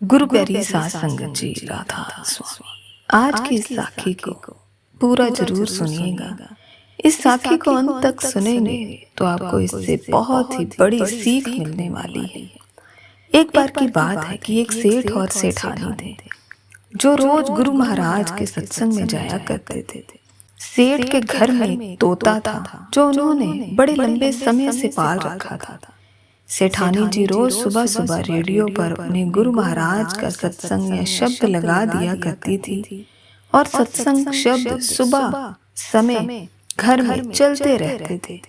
गुरु प्यारी साध संगत जी, राधा स्वामी। आज की इस साखी को पूरा जरूर सुनिएगा। इस साखी को अंत तक सुनेंगे तो आपको इससे बहुत ही बड़ी सीख मिलने वाली है। एक बार की बात है कि एक सेठ और सेठानी थे जो रोज गुरु महाराज के सत्संग में जाया करते थे। सेठ के घर में एक तोता था जो उन्होंने बड़े लंबे समय से पाल रखा था। सेठानी जी रोज सुबह सुबह रेडियो पर अपने गुरु महाराज का सत्संग या शब्द लगा दिया करती थी और सत्संग शब्द सुबह समय घर में चलते रहते थे।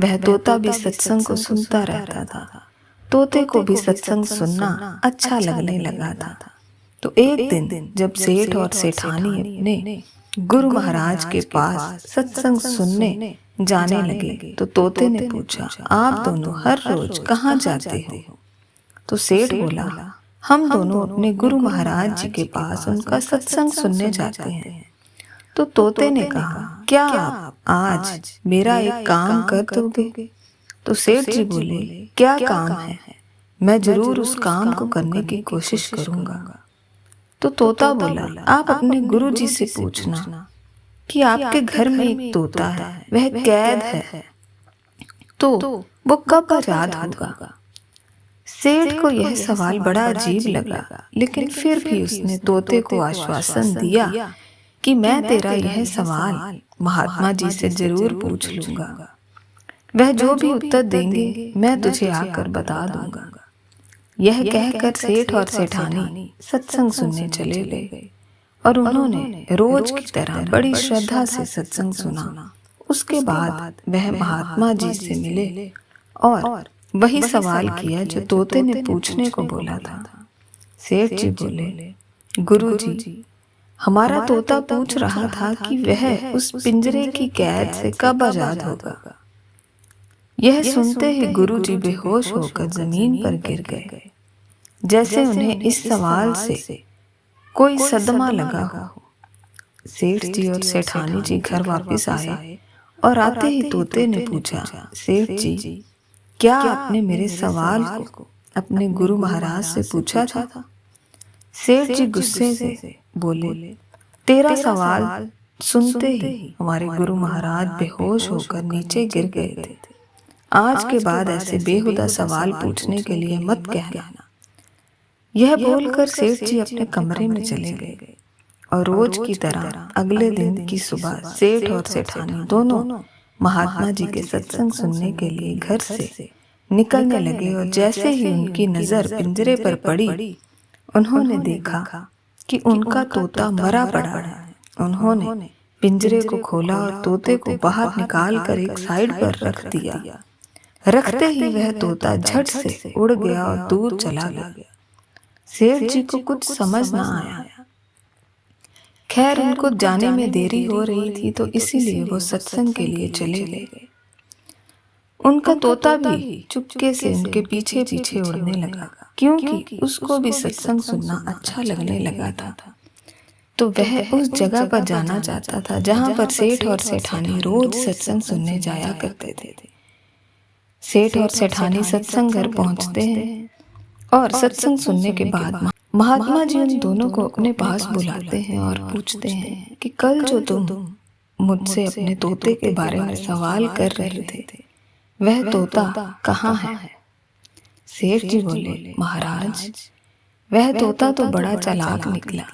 वह तोता भी सत्संग को सुनता रहता था। तोते को भी सत्संग सुनना अच्छा लगने लगा था। तो एक दिन जब सेठ और सेठानी अपने गुरु महाराज के पास सत्संग सुनने जाने लगे तो तोते ने पूछा, आप दोनों हर रोज कहाँ जाते हो? तो सेठ बोला, हम दोनों अपने गुरु महाराज जी के पास उनका सत्संग सुनने जाते हैं। तो तोते ने कहा, क्या आप आज मेरा एक काम कर दोगे? तो सेठ जी बोले, क्या काम है? मैं जरूर उस काम को करने की कोशिश करूंगा। तो तोता बोला, आप अपने गुरु जी से पूछना कि आपके घर में एक तोता है, वह कैद है, तो वो कब आजाद होगा? सेठ को यह सवाल बड़ा अजीब लगा, लेकिन फिर भी उसने तोते को आश्वासन दिया कि मैं तेरा यह सवाल महात्मा जी से जरूर पूछ लूंगा। वह जो भी उत्तर देंगे मैं तुझे आकर बता दूंगा। यह कहकर सेठ और सेठानी सत्संग सुनने चले गए और उन्होंने रोज की तरह बड़ी श्रद्धा से सत्संग सुना। उसके बाद वह महात्मा जी से मिले और वही सवाल किया जो तोते ने पूछने को बोला था। सेठ जी बोले, गुरु जी, हमारा तोता पूछ रहा था कि वह उस पिंजरे की कैद से कब आजाद होगा। यह सुनते ही गुरु जी बेहोश होकर जमीन पर गिर गए, जैसे उन्हें इस सवाल से कोई सदमा लगा हो। सेठ जी और सेठानी जी घर वापस आए और आते ही तोते ने पूछा, सेठ जी, क्या आपने मेरे सवाल को अपने गुरु महाराज से पूछा था? सेठ जी गुस्से से बोले, तेरा सवाल सुनते ही हमारे गुरु महाराज बेहोश होकर नीचे गिर गए थे। आज के बाद ऐसे बेहुदा सवाल पूछने के लिए मत कहना। यह बोलकर सेठ जी अपने कमरे में चले गए और रोज की तरह अगले दिन की सुबह सेठ और सेठानी दोनों महात्मा जी के सत्संग सुनने के लिए घर से निकलने लगे। और जैसे ही उनकी नजर पिंजरे पर पड़ी, उन्होंने देखा कि उनका तोता मरा पड़ा है। उन्होंने पिंजरे को खोला और तोते को बाहर निकाल कर एक साइड पर रख दिया। रखते ही वह तोता झट से उड़ गया और दूर चला गया। सेठ जी को कुछ समझ न आया। खैर, उनको जाने में देरी हो रही थी तो इसीलिए वो सत्संग के लिए चले गए। उनका तोता भी चुपके से उनके पीछे पीछे उड़ने लगा, क्योंकि उसको भी सत्संग सुनना अच्छा लगने लगा था। तो वह उस जगह पर जाना चाहता था जहां पर सेठ और सेठानी रोज सत्संग सुनने जाया करते थे। सेठ और सेठानी सत्संग घर पहुंचते हैं और सत्संग सुनने के बाद महात्मा जी उन दोनों को अपने पास बुलाते हैं और पूछते हैं कि कल जो तुम मुझसे अपने तोते के बारे में सवाल कर रहे थे, वह तोता कहाँ है? सेठ जी बोले, महाराज, वह तोता तो बड़ा चालाक निकला।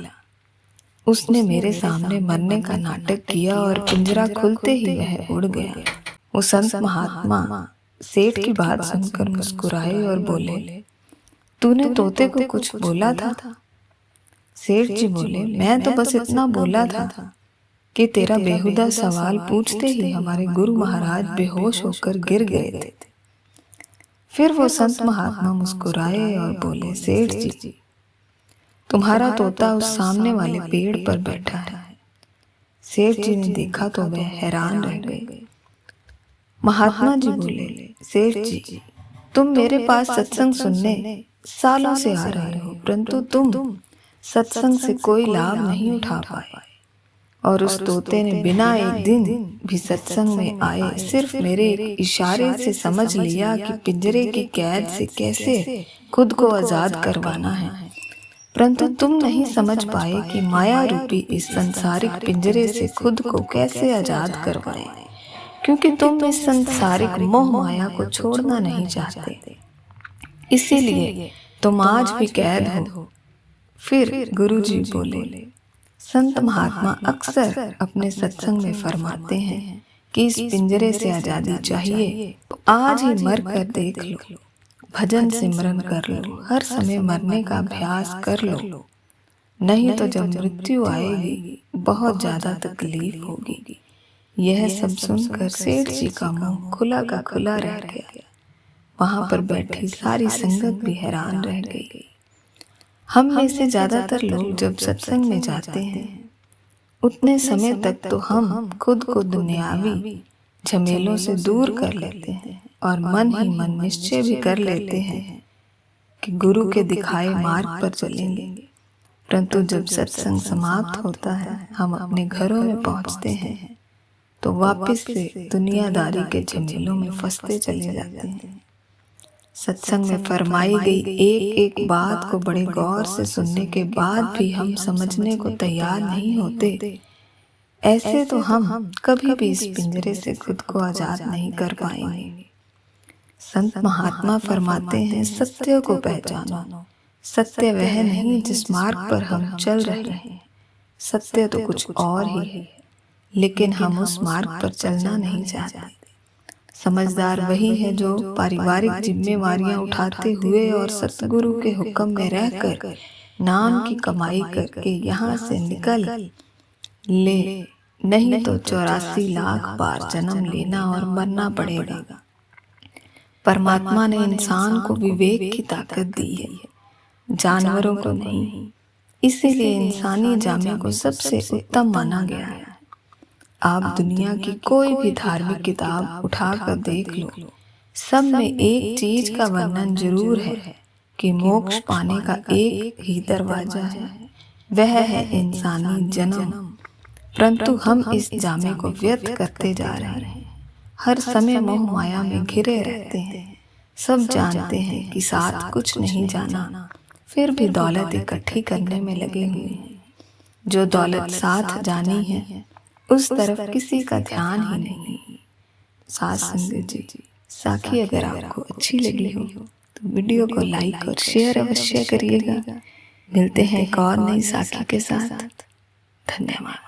उसने मेरे सामने मरने का नाटक किया और पिंजरा खुलते ही वह उड़ गया। वो संत महात्मा सेठ की बात सुनकर मुस्कुराए और बोले, तूने तोते को कुछ बोला था? सेठ जी बोले, मैं तो बस इतना बोला था कि तेरा बेहुदा सवाल पूछते ही हमारे गुरु महाराज बेहोश होकर गिर गए थे। फिर वो संत महात्मा मुस्कुराए और बोले, सेठ जी, तुम्हारा तोता उस सामने वाले पेड़ पर बैठा है। सेठ जी ने देखा तो वह हैरान रह गए। महात्मा जी बोले, सेठ जी, तुम मेरे पास सत्संग सुनने सालों से आ रहे हो, परंतु तुम सत्संग से कोई लाभ नहीं उठा पाए। और उस तोते ने बिना एक दिन भी सत्संग में आए सिर्फ मेरे एक इशारे से समझ लिया कि पिंजरे की कैद से कैसे खुद को आजाद करवाना है। परंतु तुम नहीं समझ पाए कि माया रूपी इस संसारिक पिंजरे से खुद को कैसे आजाद करवाए, क्योंकि तुम इस संसारिक मोह माया को छोड़ना नहीं चाहते। इसीलिए तुम आज भी कैद हो। फिर गुरुजी बोले, संत महात्मा अक्सर अपने सत्संग में फरमाते हैं कि इस पिंजरे से आजादी चाहिए तो आज ही मर कर देख लो, भजन सिमरन कर लो, हर समय मरने का अभ्यास कर लो, नहीं तो जब मृत्यु आएगी बहुत ज्यादा तकलीफ होगी। यह सब सुनकर सेठ जी का मुंह खुला का खुला रह गया। वहां पर बैठी सारी संगत भी हैरान रह गई। हम में से ज्यादातर लोग जब सत्संग में जाते हैं उतने समय तक तो हम खुद को दुनियावी झमेलों से दूर कर लेते हैं और मन ही मन निश्चय भी कर लेते हैं कि गुरु के दिखाए मार्ग पर चलेंगे। परंतु जब सत्संग समाप्त होता है, हम अपने घरों में पहुंचते हैं तो वापस से दुनियादारी के झमेलों में फंसते चले जाते हैं। सत्संग में फरमाई गई एक एक बात को बड़े गौर से सुनने के बाद भी हम समझने को तैयार नहीं होते। ऐसे तो हम कभी भी इस पिंजरे से खुद को आजाद नहीं कर पाएंगे। संत महात्मा फरमाते हैं, सत्य को पहचानो। सत्य वह नहीं जिस मार्ग पर हम चल रहे हैं, सत्य तो कुछ और ही है, लेकिन हम उस मार्ग पर चलना नहीं चाहते। समझदार वही है जो पारिवारिक जिम्मेवारियां उठाते हुए और सतगुरु के हुक्म में रहकर नाम की कमाई करके यहाँ से निकल ले, नहीं तो 84 लाख बार जन्म लेना और मरना पड़ेगा। परमात्मा ने इंसान को विवेक की ताकत दी है, जानवरों को नहीं। इसीलिए इंसानी जामे को सबसे उत्तम माना गया है। आप दुनिया की कोई भी धार्मिक किताब उठाकर देख लो, सब में एक चीज का वर्णन जरूर है कि मोक्ष पाने का एक ही दरवाजा है, वह है इंसानी जन्म। परंतु हम इस जामे को व्यर्थ करते जा रहे हैं। हर समय मोह माया में घिरे रहते हैं। सब जानते हैं कि साथ कुछ नहीं जाना, फिर भी दौलत इकट्ठी करने में लगे हुए हैं। जो दौलत साथ जानी है उस तरफ किसी का ध्यान ही नहीं। साथ संगत जी, साखी अगर आपको अच्छी लगी हो तो वीडियो को लाइक और शेयर अवश्य करिएगा। मिलते हैं एक और नई साखी के साथ। धन्यवाद।